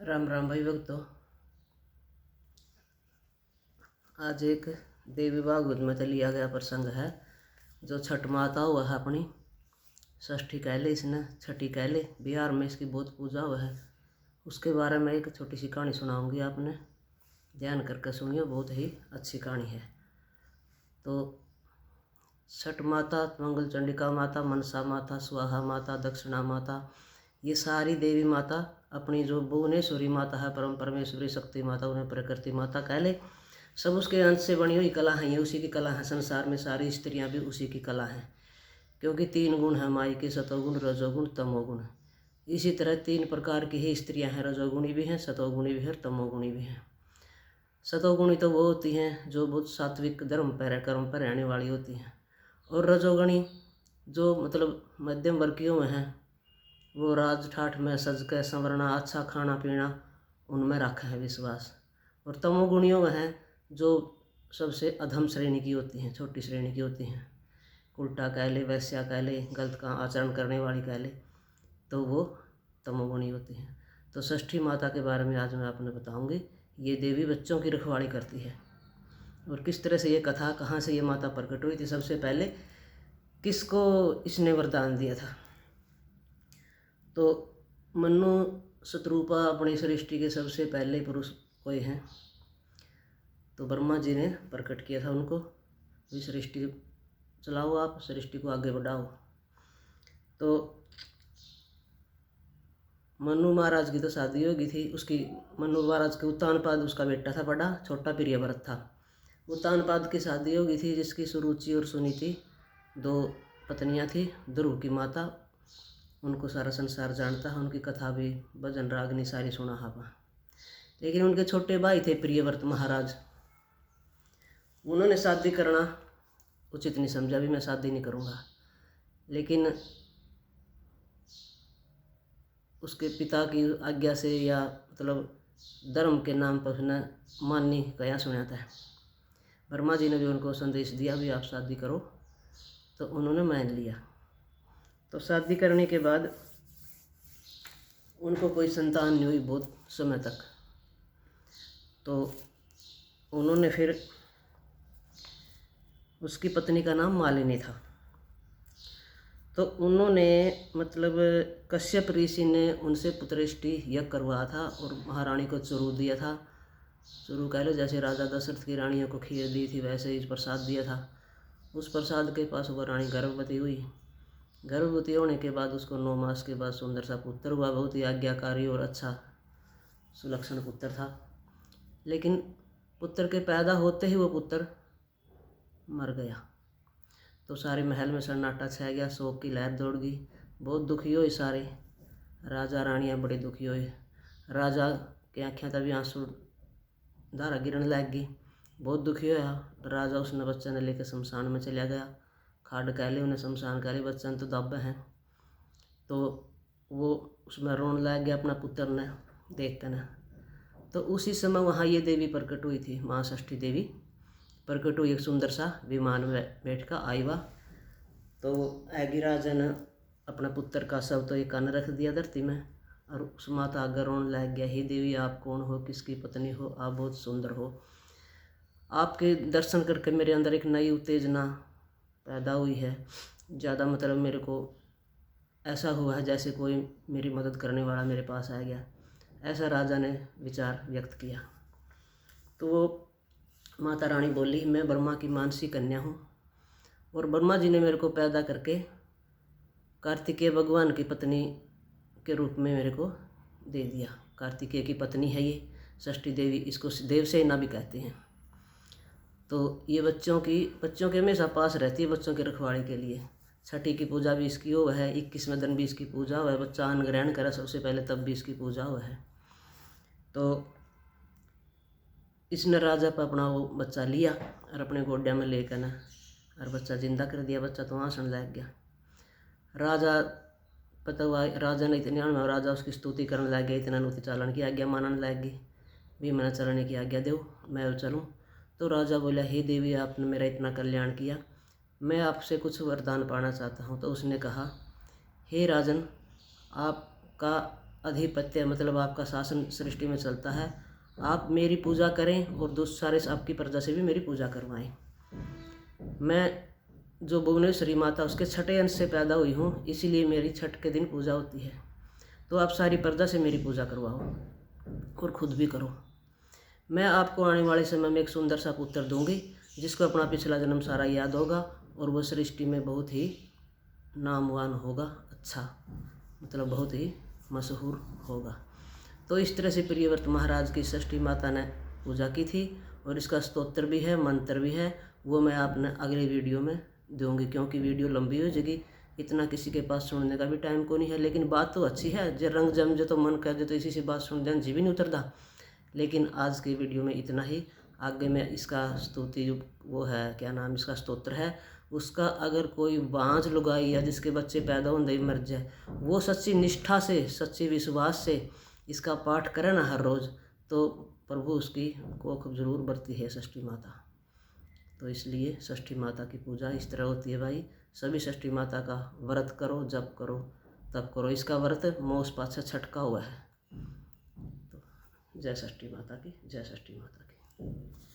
राम राम भाई भक्तों। आज एक देवी भागवत में तो लिया गया प्रसंग है जो छठ माता हुआ है अपनी। षष्ठी कह ले, इसने छठी कह ले, बिहार में इसकी बहुत पूजा हुआ है। उसके बारे में एक छोटी सी कहानी सुनाऊंगी, आपने ध्यान करके सुनियो, बहुत ही अच्छी कहानी है। तो छठ माता, मंगल चंडिका माता, मनसा माता, स्वाहा माता, दक्षिणा माता, ये सारी देवी माता अपनी जो भुवनेश्वरी माता है, परम परमेश्वरी शक्ति माता, उन्हें प्रकृति माता कह ले, सब उसके अंश से बनी हुई कला है। ये उसी की कला है। संसार में सारी स्त्रियां भी उसी की कला हैं, क्योंकि 3 गुण है माई के, सतोगुण, रजोगुण, तमोगुण। इसी तरह 3 प्रकार की ही स्त्रियां हैं, रजोगुणी भी हैं, सतोगुणी भी है, तमोगुणी भी हैं। सतोगुणी तो वो होती हैं जो बहुत सात्विक धर्म पर कर्म पर रहने वाली होती हैं, और रजोगुणी जो मतलब मध्यम वर्गीयों में हैं, वो राज ठाठ में सज के संवरना, अच्छा खाना पीना, उनमें रखा है विश्वास। और तमोगुणियों में है जो सबसे अधम श्रेणी की होती हैं, छोटी श्रेणी की होती हैं, उल्टा कह ले, वैश्या कह ले, गलत का आचरण करने वाली कह ले, तो वो तमोगुणी होती हैं। तो षष्ठी माता के बारे में आज मैं आपने बताऊंगी। ये देवी बच्चों की रखवाली करती है, और किस तरह से ये कथा, कहाँ से ये माता प्रकट हुई थी, सबसे पहले किसको इसने वरदान दिया था। तो मनु शत्रुपा अपनी सृष्टि के सबसे पहले पुरुष हुए हैं, तो ब्रह्मा जी ने प्रकट किया था उनको, भी सृष्टि चलाओ, आप सृष्टि को आगे बढ़ाओ। तो मनु महाराज की तो शादी हो गई थी, उसकी मनु महाराज के उत्तानपाद उसका बेटा था, बड़ा छोटा प्रियव्रत था। उत्तानपाद की शादी हो गई थी, जिसकी सुरुचि और सुनीति 2 पत्नियां थी। ध्रुव की माता, उनको सारा संसार जानता है, उनकी कथा भी भजन रागनी सारी सुना है। लेकिन उनके छोटे भाई थे प्रियव्रत महाराज, उन्होंने शादी करना उचित नहीं समझा, भी मैं शादी नहीं करूँगा। लेकिन उसके पिता की आज्ञा से, या मतलब धर्म के नाम पर उसने माननी कया सुना था। ब्रह्मा जी ने भी उनको संदेश दिया भी आप शादी करो, तो उन्होंने मान लिया। तो शादी करने के बाद उनको कोई संतान नहीं हुई बहुत समय तक। तो उन्होंने फिर, उसकी पत्नी का नाम मालिनी था, तो उन्होंने मतलब कश्यप ऋषि ने उनसे पुत्रष्टि यज्ञ करवाया था, और महारानी को चुरू दिया था। चुरू कह लो, जैसे राजा दशरथ की रानियों को खीर दी थी, वैसे ही प्रसाद दिया था। उस प्रसाद के पास वो रानी गर्भवती हुई। गर्भवती होने के बाद उसको 9 मास के बाद सुंदर सा पुत्र हुआ, बहुत ही आज्ञाकारी और अच्छा सुलक्षण पुत्र था। लेकिन पुत्र के पैदा होते ही वो पुत्र मर गया। तो सारे महल में सन्नाटा छा गया, शोक की लहर दौड़ गई, बहुत दुखी हुए सारे राजा रानियाँ, बड़े दुखी हुए। राजा की आँखें तभी आंसू धारा गिरने लग गई, बहुत दुखी होया। राजा उसने बच्चे ने लेकर शमशान में चला गया। खाड कह ले उन्हें, शमशान कह ले, बच्चे ने तो दाबे हैं। तो वो उसमें रोने लग गया अपना पुत्र ने देख कर न। तो उसी समय वहाँ ये देवी प्रकट हुई थी, माँ षष्ठी देवी प्रकट हुई, एक सुंदर सा विमान में बैठ कर आई वह। तो आगे राजा ने अपना पुत्र का शव तो एक रख दिया धरती में, और उस माता आगे रोने लग गया, हे देवी आप कौन हो, किसकी पत्नी हो, आप बहुत सुंदर हो, आपके दर्शन करके मेरे अंदर एक नई उत्तेजना पैदा हुई है। ज़्यादा मतलब मेरे को ऐसा हुआ है जैसे कोई मेरी मदद करने वाला मेरे पास आ गया, ऐसा राजा ने विचार व्यक्त किया। तो वो माता रानी बोली, मैं ब्रह्मा की मानसी कन्या हूँ, और ब्रह्मा जी ने मेरे को पैदा करके कार्तिकेय भगवान की पत्नी के रूप में मेरे को दे दिया। कार्तिकेय की पत्नी है ये षष्ठी देवी, इसको देवसेना भी कहते हैं। तो ये बच्चों के हमेशा पास रहती है, बच्चों की रखवाली के लिए। छठी की पूजा भी इसकी हो है, 21वें दिन भी इसकी पूजा हुआ है, बच्चा अन्न ग्रहण करे सबसे पहले तब भी इसकी पूजा हुआ है। तो इसने राजा पर अपना वो बच्चा लिया और अपने गोड्या में लेकर ना, और बच्चा जिंदा कर दिया। बच्चा तो हंसने लग गया। राजा पता हुआ, राजा ने इतने में राजा उसकी स्तुति करने लग गया, इतना नुति चालन की आज्ञा मानने लग गई, भी मैंने चलने की आज्ञा दो, मैं चलूँ। तो राजा बोला, हे देवी आपने मेरा इतना कल्याण किया, मैं आपसे कुछ वरदान पाना चाहता हूँ। तो उसने कहा, हे राजन, आपका अधिपत्य मतलब आपका शासन सृष्टि में चलता है। आप मेरी पूजा करें और दूसरे आपकी प्रजा से भी मेरी पूजा करवाएं। मैं जो भुवनेश्वरी माता उसके छठे अंश से पैदा हुई हूँ, इसीलिए मेरी छठ के दिन पूजा होती है। तो आप सारी प्रजा से मेरी पूजा करवाओ और खुद भी करो। मैं आपको आने वाले समय में एक सुंदर सा पुत्र दूंगी, जिसको अपना पिछला जन्म सारा याद होगा और वो सृष्टि में बहुत ही नामवान होगा, अच्छा मतलब बहुत ही मशहूर होगा। तो इस तरह से प्रियव्रत महाराज की षष्ठी माता ने पूजा की थी और इसका स्तोत्र भी है, मंत्र भी है। वो मैं आपने अगले वीडियो में दूंगी, क्योंकि वीडियो लंबी हो जाएगी, इतना किसी के पास सुनने का भी टाइम को नहीं है। लेकिन बात तो अच्छी है, जो रंग जम जो तो मन कर दे तो इसी से बात सुन दें, जी भी नहीं उतरदा। लेकिन आज के वीडियो में इतना ही। आगे में इसका स्तुति वो है, क्या नाम इसका स्तोत्र है उसका, अगर कोई बांझ लुगाई या जिसके बच्चे पैदा होने मर जाए, वो सच्ची निष्ठा से सच्ची विश्वास से इसका पाठ करें ना हर रोज़, तो प्रभु उसकी कोख जरूर बरती है षष्ठी माता। तो इसलिए षष्ठी माता की पूजा इस तरह होती है भाई। सभी षष्ठी माता का व्रत करो, जप करो, तब करो। इसका व्रत मौस पाछा छटका हुआ है। तो जय षष्ठी माता की, जय षष्ठी माता की।